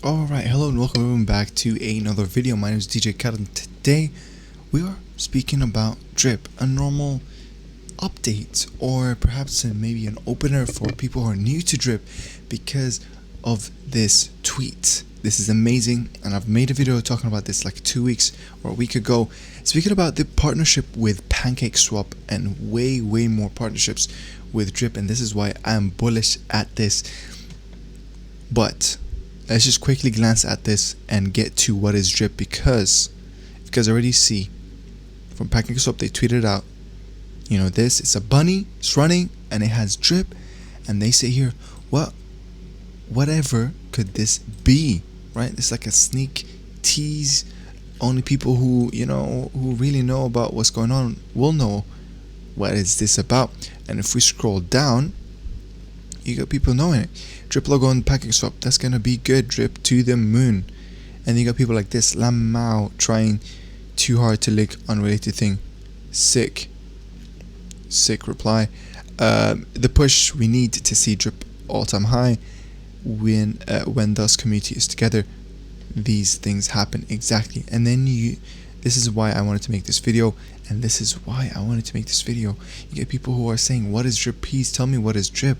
Alright, hello and welcome everyone back to another video. My name is DJ Kat, and today we are speaking about drip, a normal update, or perhaps maybe an opener for people who are new to drip because of this tweet. This is amazing, and I've made a video talking about this like 2 weeks or a week ago, speaking about the partnership with PancakeSwap and way more partnerships with drip, and this is why I'm bullish at this. But let's just quickly glance at this and get to what is drip, because you guys already see from PancakeSwap, they tweeted out, this, it's a bunny, it's running, and it has drip, and they say here, whatever could this be, right? It's like a sneak tease. Only people who really know about what's going on will know what is this about. And if we scroll down, you got people knowing it. Drip logo on PancakeSwap, that's gonna be good. Drip to the moon. And you got people like this, Lam Mao trying too hard to lick unrelated thing. Sick reply. The push, we need to see drip all-time high. When thus community is together, these things happen exactly. And then this is why I wanted to make this video, and this is why I wanted to make this video. You get people who are saying, what is drip? Please tell me what is drip.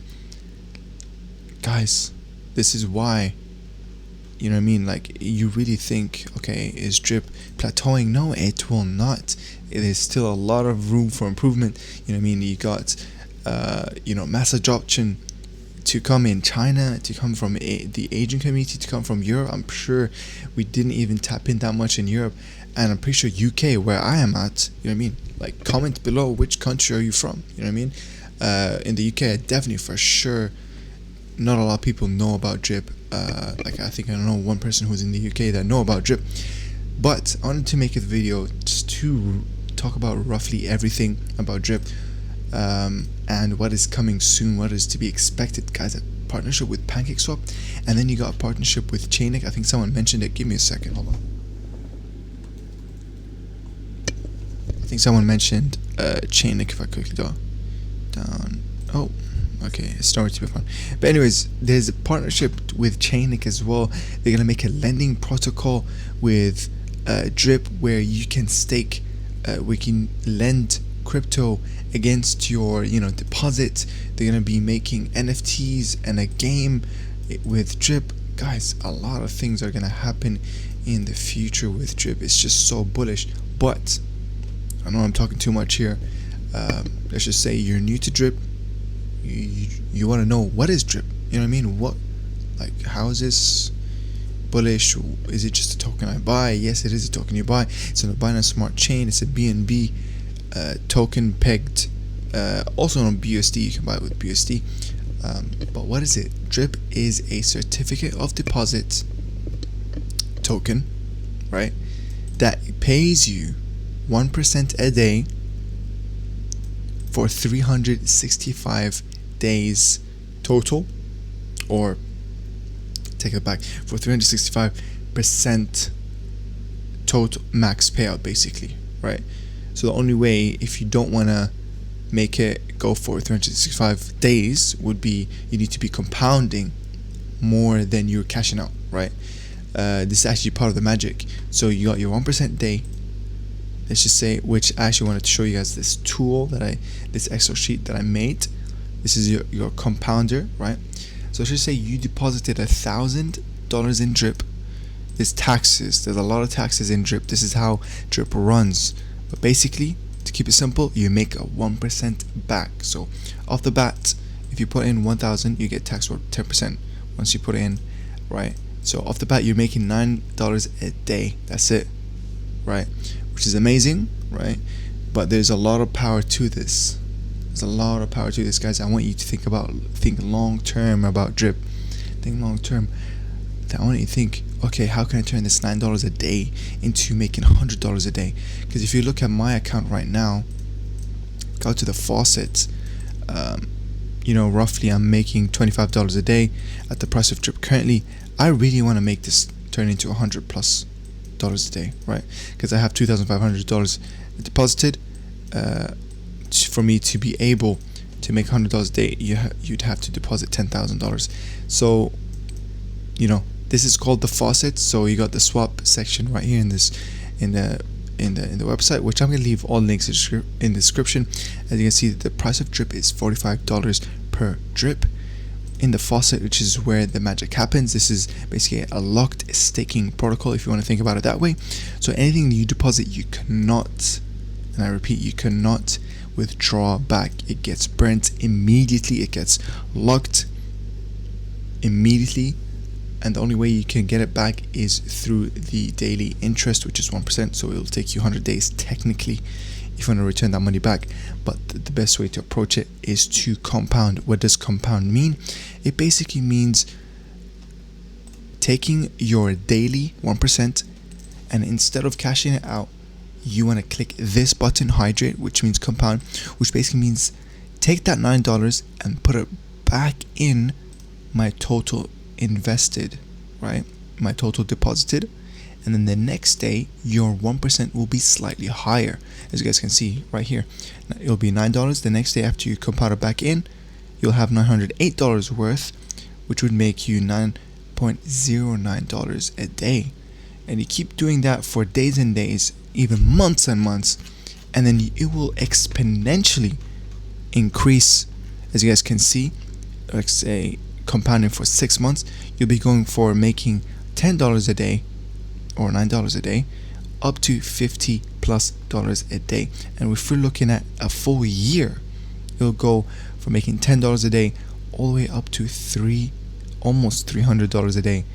Guys, this is why, you know what I mean, like, you really think, okay, is drip plateauing? No, it will not. It is still a lot of room for improvement. You know what I mean? You got mass adoption to come in China, to come from the Asian community, to come from Europe. I'm sure we didn't even tap in that much in Europe, and I'm pretty sure UK, where I am at, you know what I mean, like, comment below which country are you from, you know what I mean. In the UK, definitely for sure not a lot of people know about drip. Like, I think I know one person who's in the UK that know about drip. But I wanted to make a video just to talk about roughly everything about drip, and what is coming soon, what is to be expected. Guys, a partnership with PancakeSwap, and then you got a partnership with ChainNick. I think someone mentioned it. Give me a second, hold on. I think someone mentioned ChainNick. If I quickly go down, oh, okay, it's starting to be fun. But anyways, there's a partnership with ChainNick as well. They're gonna make a lending protocol with drip, where you can stake, we can lend crypto against your deposit. They're gonna be making NFTs and a game with drip. Guys, a lot of things are gonna happen in the future with drip. It's just so bullish. But I know I'm talking too much here. Let's just say you're new to drip. You want to know what is drip. You know what I mean? How is this bullish? Is it just a token I buy? Yes, it is a token you buy. It's on a Binance Smart Chain. It's a BNB token pegged, also on BUSD. You can buy it with BUSD. But what is it? Drip is a certificate of deposit token, right? That pays you 1% a day for 365 days total, or take it back, for 365% total max payout, basically, right? So the only way, if you don't want to make it go for 365 days, would be you need to be compounding more than you're cashing out, right? This is actually part of the magic. So you got your 1% day, let's just say, which I actually wanted to show you guys this tool this Excel sheet that I made. This is your compounder, right? So let's just say you deposited $1,000 in drip. There's taxes. There's a lot of taxes in drip. This is how drip runs. But basically, to keep it simple, you make a 1% back. So off the bat, if you put in 1,000, you get taxed for 10% once you put it in, right? So off the bat, you're making $9 a day. That's it, right? Which is amazing, right? But there's a lot of power to this. There's a lot of power to this, guys. I want you to think long term about drip. Think long term. I want you to think, okay, how can I turn this $9 a day into making $100 a day? Because if you look at my account right now, go to the faucet, roughly I'm making $25 a day at the price of drip currently. I really want to make this turn into $100+ a day, right? Because I have $2,500 deposited. For me to be able to make $100 a day, you'd have to deposit $10,000. So This is called the faucet. So you got the swap section right here in this in the website, which I'm gonna leave all links in the description. As you can see, the price of drip is $45 per drip. In the faucet, which is where the magic happens, this is basically a locked staking protocol, if you want to think about it that way. So anything you deposit, you cannot, and I repeat, you cannot withdraw back. It gets burnt immediately, it gets locked immediately, and the only way you can get it back is through the daily interest, which is 1%. So it'll take you 100 days technically if you want to return that money back. But the best way to approach it is to compound. What does compound mean? It basically means taking your daily 1%, and instead of cashing it out, you want to click this button, hydrate, which means compound, which basically means take that $9 and put it back in my total invested, right? My total deposited. And then the next day, your 1% will be slightly higher. As you guys can see right here, it'll be $9. The next day after you compound it back in, you'll have $908 worth, which would make you $9.09 a day. And you keep doing that for days and days, even months and months, and then it will exponentially increase. As you guys can see, let's say compounding for 6 months, you'll be going for making $10 a day or $9 a day up to $50+ a day. And if we're looking at a full year, it'll go from making $10 a day all the way up to almost $300 a day,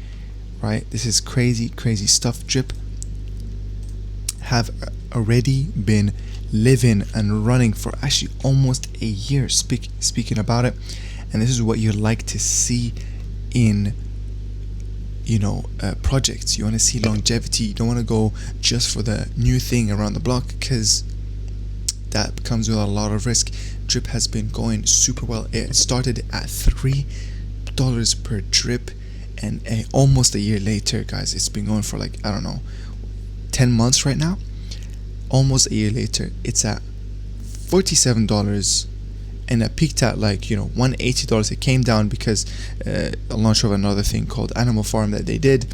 right? This is crazy stuff. Drip have already been living and running for actually almost a year, speaking about it. And this is what you like to see in projects. You want to see longevity. You don't want to go just for the new thing around the block, because that comes with a lot of risk. Drip has been going super well. It started at $3 per drip, and almost a year later, guys, it's been going for 10 months right now. Almost a year later, it's at $47, and it peaked at $180. It came down because a launch of another thing called Animal Farm that they did,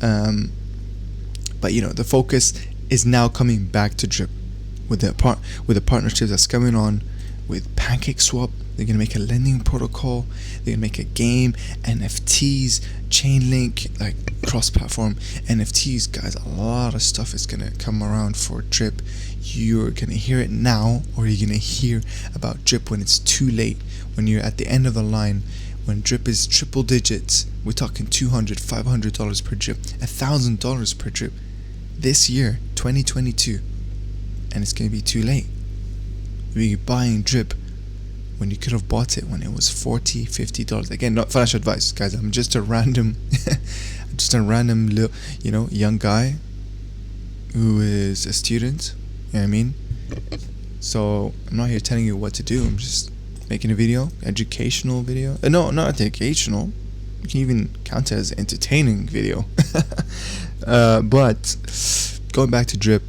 but the focus is now coming back to Drip with the partnerships that's coming on with PancakeSwap. They're gonna make a lending protocol, they're gonna make a game, NFTs, ChainLink, cross-platform NFTs. Guys, a lot of stuff is gonna come around for Drip. You're gonna hear it now, or you're gonna hear about Drip when it's too late, when you're at the end of the line, when Drip is triple digits. We're talking $200, $500 per drip, $1,000 per drip this year, 2022, and it's gonna be too late. You're buying Drip when you could have bought it when it was $40, $50. Again, not financial advice, guys. I'm just a random young guy who is a student. You know what I mean? So I'm not here telling you what to do. I'm just making a video, educational video. No, not educational. You can even count it as entertaining video. But going back to Drip,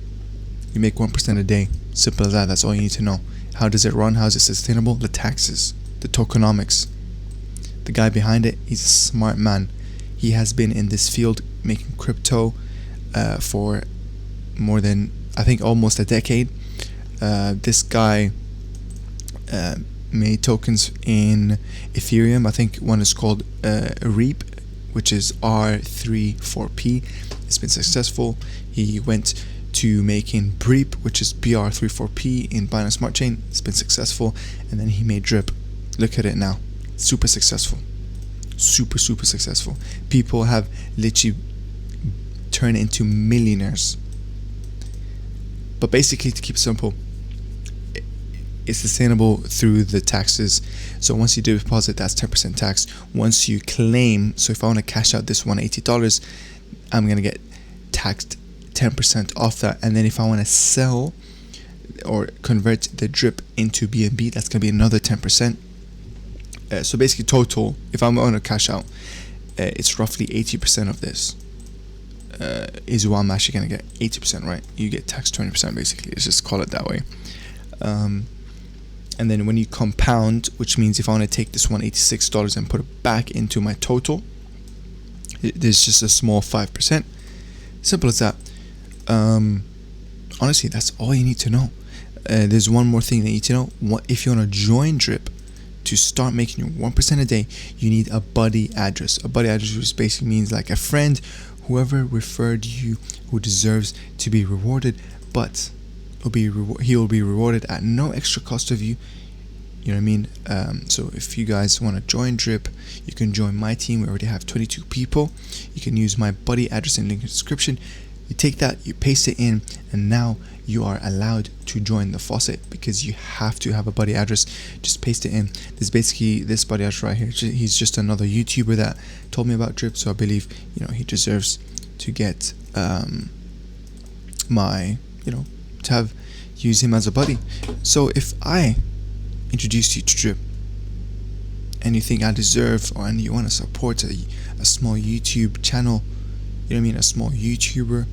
you make 1% a day. Simple as that. That's all you need to know. How does it run? How is it sustainable? The taxes, the tokenomics. The guy behind it, he's a smart man. He has been in this field making crypto for more than, I think, almost a decade. This guy made tokens in Ethereum. I think one is called REAP, which is R34P. It's been successful. He went to making DRIP, which is BR34P in Binance Smart Chain. It's been successful. And then he made Drip. Look at it now. Super successful. Super successful. People have literally turned into millionaires. But basically, to keep it simple, it's sustainable through the taxes. So once you do deposit, that's 10% tax. Once you claim, so if I want to cash out this $180, I'm going to get taxed 10% off that. And then if I want to sell or convert the Drip into BNB, that's going to be another 10%. So basically total, if I'm going to cash out, it's roughly 80% of this is what I'm actually going to get. 80%, right? You get taxed 20% basically. Let's just call it that way. And then when you compound, which means if I want to take this $186 and put it back into my total, There's just a small 5%. Simple as that. Honestly, that's all you need to know. There's one more thing that you need to know. If you want to join Drip to start making your 1% a day, you need a buddy address. A buddy address, which basically means like a friend, whoever referred you, who deserves to be rewarded, but he will be rewarded at no extra cost of you. You know what I mean? So if you guys want to join Drip, you can join my team. We already have 22 people. You can use my buddy address in the link in the description. You take that, you paste it in, and now you are allowed to join the faucet, because you have to have a buddy address. Just paste it in. There's basically this buddy address right here. He's just another YouTuber that told me about Drip, so I believe, you know, he deserves to get use him as a buddy. So if I introduce you to Drip and you think I deserve, and you want to support a small YouTube channel, you know what I mean, a small YouTuber,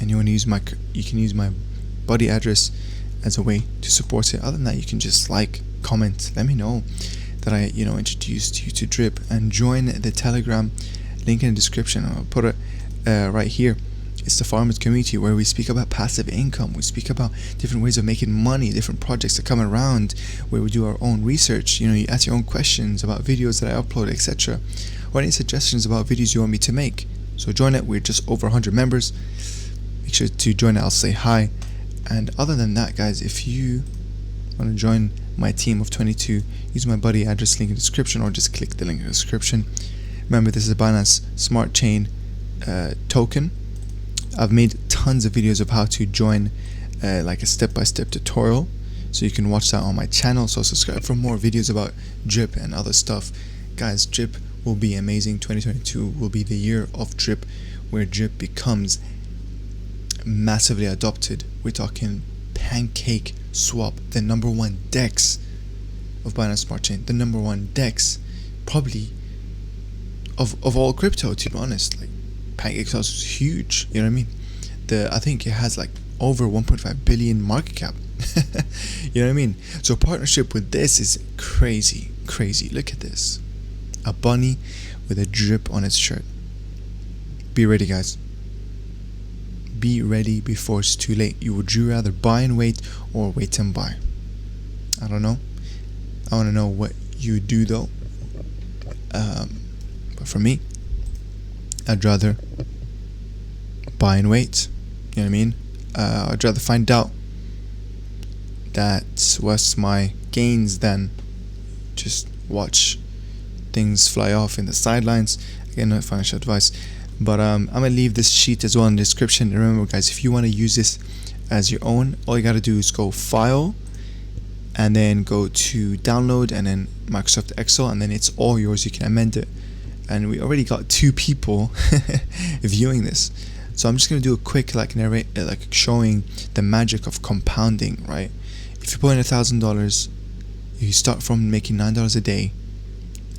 and you want to use you can use my buddy address as a way to support it. Other than that, you can just like, comment, let me know that I introduced you to Drip, and join the Telegram link in the description. I'll put it right here. It's the farmers community where we speak about passive income. We speak about different ways of making money, different projects that come around, where we do our own research. You know, you ask your own questions about videos that I upload, etc., or any suggestions about videos you want me to make. So join it. We're just over 100 members. Make sure to join it. I'll say hi. And other than that, guys, if you want to join my team of 22, use my buddy address link in the description, or just click the link in the description. Remember, this is a Binance Smart Chain token. I've made tons of videos of how to join, like a step-by-step tutorial, so you can watch that on my channel. So subscribe for more videos about Drip and other stuff. Guys, Drip will be amazing. 2022 will be the year of Drip, where Drip becomes massively adopted. We're talking pancake swap, the #1 DEX of Binance Smart Chain, the #1 DEX probably of all crypto, to be honest. Like, pancake swap is huge, you know what I mean? I think it has like over 1.5 billion market cap. You know what I mean? So partnership with this is crazy. Look at this, a bunny with a drip on its shirt. Be ready, guys. Be ready before it's too late. Would you rather buy and wait, or wait and buy? I don't know. I want to know what you do though. But for me, I'd rather buy and wait. You know what I mean? I'd rather find out that what's my gains than just watch things fly off in the sidelines. Again, not financial advice. But I'm gonna leave this sheet as well in the description. And remember, guys, if you want to use this as your own, all you gotta do is go File, and then go to Download, and then Microsoft Excel, and then it's all yours. You can amend it. And we already got 2 people viewing this, so I'm just gonna do a quick showing the magic of compounding. Right, if you put in $1,000, you start from making $9 a day,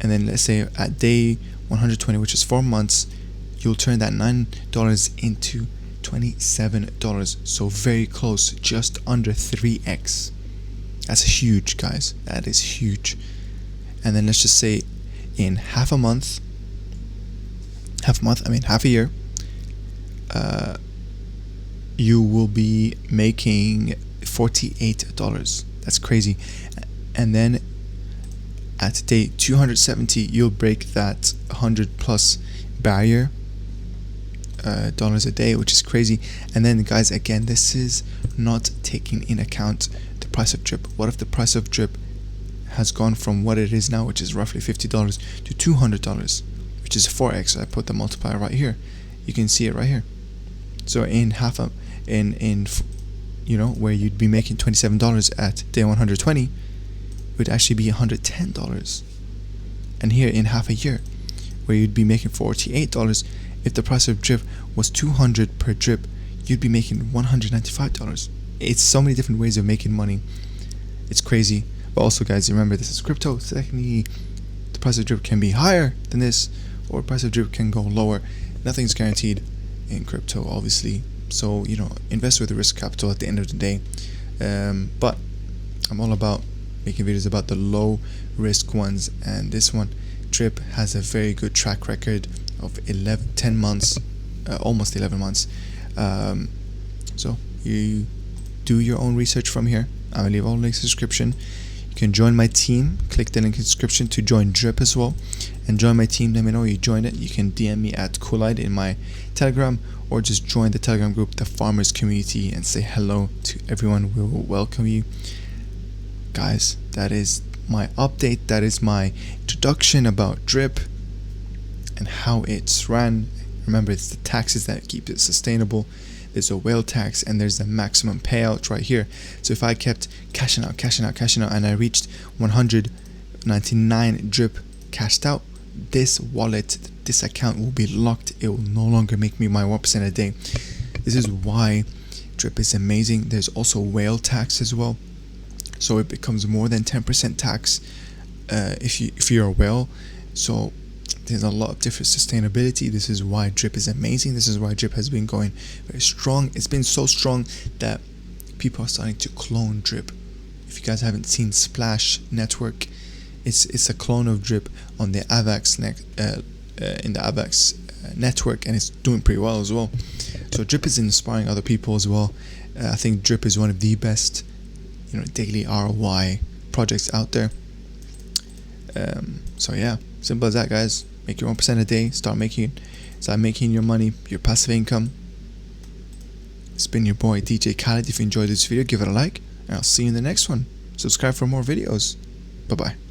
and then let's say at day 120, which is 4 months, you'll turn that $9 into $27. So very close, just under 3x. That's huge, guys. That is huge. And then let's just say in half a year, you will be making $48. That's crazy. And then at day 270, you'll break that 100 plus barrier dollars a day, which is crazy. And then, guys, again, this is not taking in account the price of Drip. What if the price of Drip has gone from what it is now, which is roughly $50, to $200, which is 4x? I put the multiplier right here. You can see it right here. So in where you'd be making $27 at day 120, it would actually be $110. And here in half a year, where you'd be making $48, if the price of Drip was $200 per drip, you'd be making $195. It's so many different ways of making money. It's crazy. But also, guys, remember, this is crypto. Secondly, the price of Drip can be higher than this, or the price of Drip can go lower. Nothing's guaranteed in crypto, obviously. So, invest with the risk capital at the end of the day. But I'm all about making videos about the low risk ones, and this one, Drip, has a very good track record of 10 months, almost 11 months. So you do your own research from here. I will leave all links in the description. You can join my team. Click the link in the description to join DRIP as well, and join my team. Let me know you joined it. You can DM me at Coolite in my Telegram, or just join the Telegram group, the Farmers Community, and say hello to everyone. We will welcome you. Guys, that is my update. That is my introduction about DRIP and how it's ran. Remember, it's the taxes that keep it sustainable. There's a whale tax and there's the maximum payout right here. So if I kept cashing out, and I reached 199 DRIP cashed out, this wallet, this account will be locked. It will no longer make me my 1% a day. This is why DRIP is amazing. There's also whale tax as well, so it becomes more than 10% tax if you're a whale. So there's a lot of different sustainability. This is why DRIP is amazing. This is why DRIP has been going very strong. It's been so strong that people are starting to clone DRIP. If you guys haven't seen Splash Network, it's a clone of DRIP on the AVAX in the AVAX network, and it's doing pretty well as well. So DRIP is inspiring other people as well. I think DRIP is one of the best, daily ROI projects out there. So yeah, simple as that, guys. Make your 1% a day. Start making your money, your passive income. It's been your boy DJ Khaled. If you enjoyed this video, give it a like, and I'll see you in the next one. Subscribe for more videos. Bye bye.